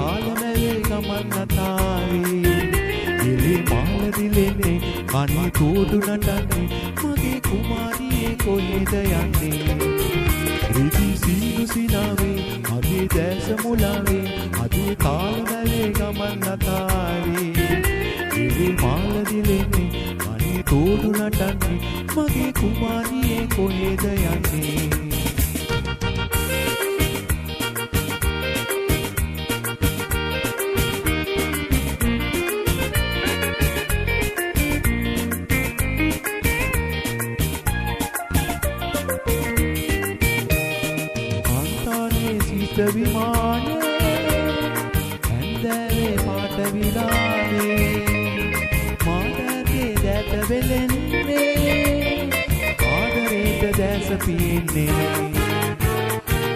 කාලමැවේ ගමන් නතාවේ එලේ මාල දිලෙන්නේ කණේ තෝඩු නටන්නේ මගේ කුමාරියේ කොහෙද යන්නේ රිදි සීනු සිනාවේ අගේ දැස මුලාවේ අගේ කාලමැවේ ගමන් නතාවේ එලේ මාල දිලෙන්නේ කණේ තෝඩු නටන්නේ මගේ කුමාරියේ කොහෙද යන්නේ විමානේ ඇන්දෑවේ පාට විලානේ මාතගේ දැට වෙලෙන්නේ ආදරේට දැස පින්නේ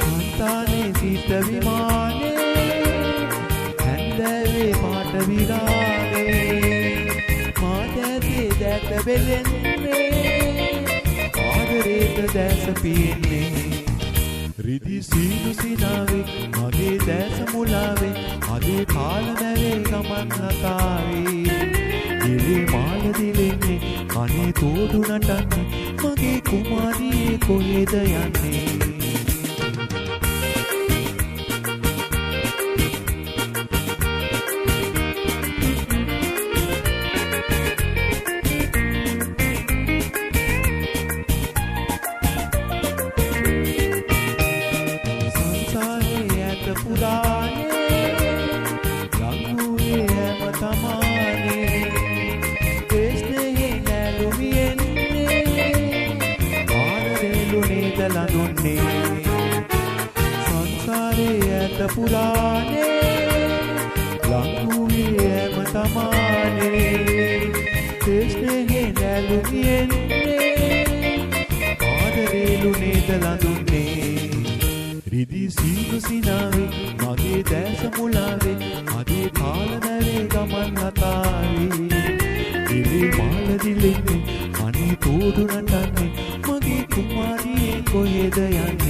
අන්තානේ සිත විමානේ ඇන්දෑවේ පාට විලානේ මාතගේ දැට වෙලෙන්නේ ආදරේට දැස පින්නේ රිදි සීනු සිනාවේ මගේ දැස මුලාවේ අගේ කාලමැවේ ගමන් නතාවේ එලේ මාල දිලෙන්නේ කනේ තෝඩු නටන්නේ මගේ කුමාරියේ කොහෙද යන්නේ සංසාරේ ඇත පුරානේ ලංගුවේ ඇම තමානේ තෙස්නේ නැලුමියන්නේ ආදරේලුනේ දලඳුන්නේ රිදි සීනු සිනාවේ මගේ දැස මුලාවේ අගේ කාලමැවේ ගමන් නතාවේ එලේ මාල දිලෙන්නේ කනේ තෝඩු නටන්නේ මගේ කුමාරියේ කොහෙද යන්නේ